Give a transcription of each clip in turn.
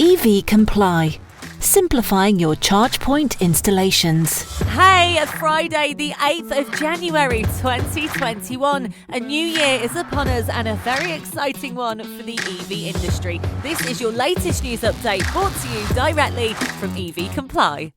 EV Comply, simplifying your charge point installations. Hey, Friday the 8th of January 2021. A new year is upon us and a very exciting one for the EV industry. This is your latest news update brought to you directly from EV Comply.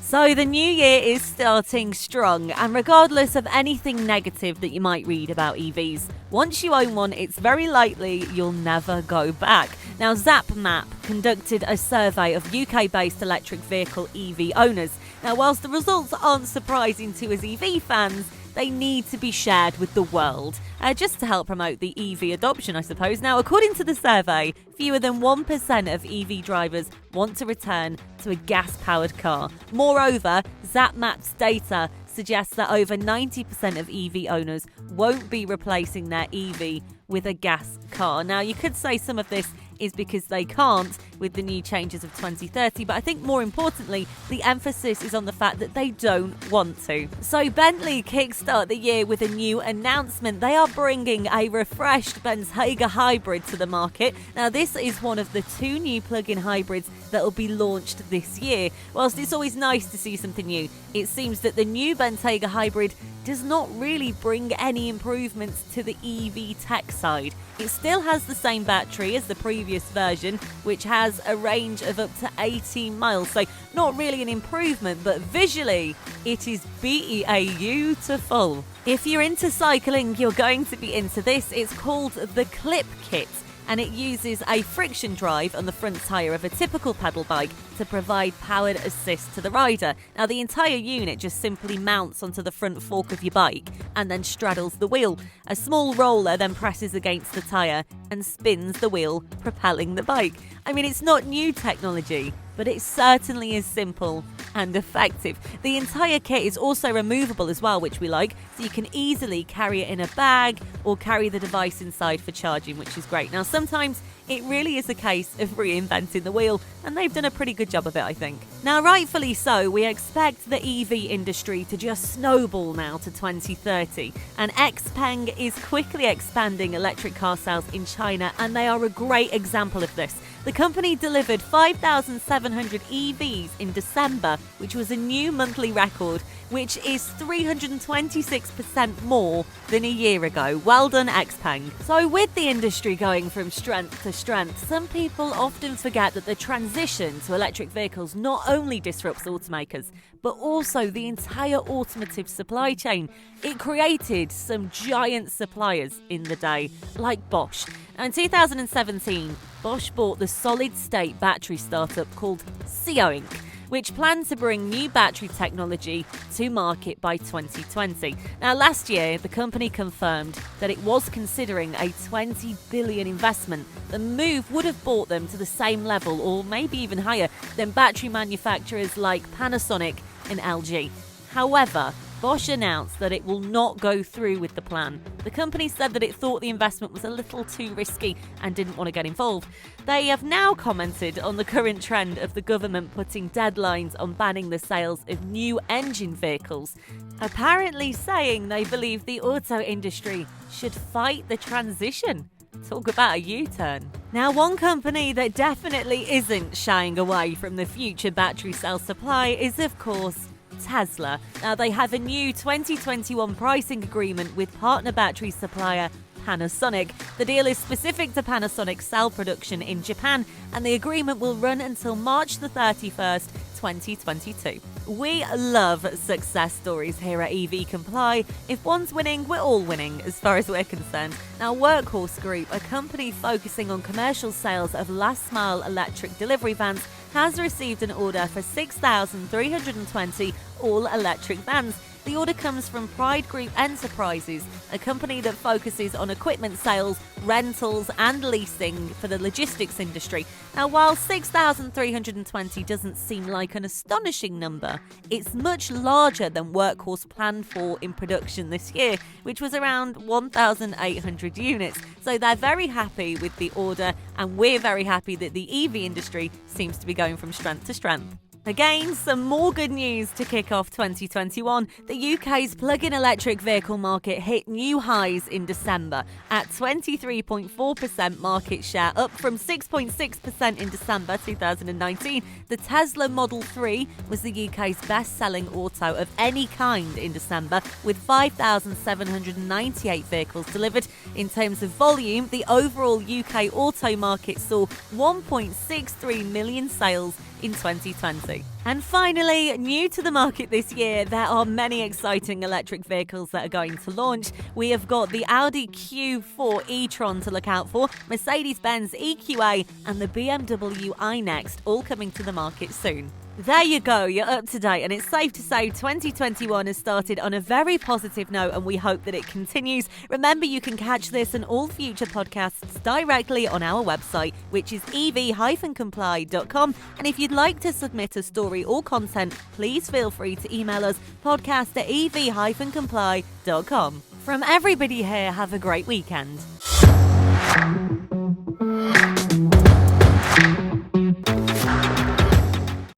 So the new year is starting strong, and regardless of anything negative that you might read about EVs, once you own one, it's very likely you'll never go back. Now, ZapMap conducted a survey of UK-based electric vehicle EV owners. Now, whilst the results aren't surprising to us EV fans, they need to be shared with the world, just to help promote the EV adoption, I suppose. Now, according to the survey, fewer than 1% of EV drivers want to return to a gas-powered car. Moreover, ZapMap's data suggests that over 90% of EV owners won't be replacing their EV with a gas car. Now, you could say some of this is because they can't with the new changes of 2030, but I think more importantly, the emphasis is on the fact that they don't want to. So Bentley kickstart the year with a new announcement. They are bringing a refreshed Benzega Hybrid to the market. Now, this is one of the two new plug-in hybrids that will be launched this year. Whilst it's always nice to see something new, it seems that the new Benzega Hybrid does not really bring any improvements to the EV tech side. It still has the same battery as the previous version, which has a range of up to 18 miles, so not really an improvement, but visually it is beautiful. If you're into cycling, you're going to be into this. It's called the Clip Kit, and it uses a friction drive on the front tyre of a typical pedal bike to provide powered assist to the rider. Now, the entire unit just simply mounts onto the front fork of your bike and then straddles the wheel. A small roller then presses against the tyre and spins the wheel, propelling the bike. I mean, it's not new technology, but it certainly is simple and effective. The entire kit is also removable as well, which we like, so you can easily carry it in a bag or carry the device inside for charging, which is great. Now, sometimes it really is a case of reinventing the wheel, and they've done a pretty good job of it, I think. Now, rightfully so, we expect the EV industry to just snowball now to 2030, and XPeng is quickly expanding electric car sales in China, and they are a great example of this. The company delivered 5,700 EVs in December, which was a new monthly record, which is 326% more than a year ago. Well done, XPeng. So with the industry going from strength to strength, some people often forget that the transition to electric vehicles not only disrupts automakers, but also the entire automotive supply chain. It created some giant suppliers in the day, like Bosch. Now, in 2017, Bosch bought the solid-state battery startup called CO Inc., which planned to bring new battery technology to market by 2020. Now, last year, the company confirmed that it was considering a $20 billion investment. The move would have brought them to the same level, or maybe even higher, than battery manufacturers like Panasonic and LG. However, Bosch announced that it will not go through with the plan. The company said that it thought the investment was a little too risky and didn't want to get involved. They have now commented on the current trend of the government putting deadlines on banning the sales of new engine vehicles, apparently saying they believe the auto industry should fight the transition. Talk about a U-turn. Now, one company that definitely isn't shying away from the future battery cell supply is, of course, Tesla. Now, they have a new 2021 pricing agreement with partner battery supplier Panasonic. The deal is specific to Panasonic cell production in Japan, and the agreement will run until March the 31st, 2022. We love success stories here at EV Comply. If one's winning, we're all winning as far as we're concerned. Now, Workhorse Group, a company focusing on commercial sales of last-mile electric delivery vans, has received an order for 6,320 all-electric vans. The order comes from Pride Group Enterprises, a company that focuses on equipment sales, rentals and leasing for the logistics industry. Now, while 6,320 doesn't seem like an astonishing number, it's much larger than Workhorse planned for in production this year, which was around 1,800 units. So they're very happy with the order, and we're very happy that the EV industry seems to be going from strength to strength. Again, some more good news to kick off 2021. The UK's plug-in electric vehicle market hit new highs in December at 23.4% market share, up from 6.6% in December 2019. The Tesla Model 3 was the UK's best-selling auto of any kind in December, with 5,798 vehicles delivered. In terms of volume, the overall UK auto market saw 1.63 million sales in 2020. And finally, new to the market this year, there are many exciting electric vehicles that are going to launch. We have got the Audi Q4 e-tron to look out for, Mercedes-Benz EQA and the BMW iNext, all coming to the market soon. There you go, you're up to date, and it's safe to say 2021 has started on a very positive note, and we hope that it continues. Remember, you can catch this and all future podcasts directly on our website, which is ev-comply.com. And if you'd like to submit a story or content, please feel free to email us podcast@ev-comply.com. From everybody here, have a great weekend.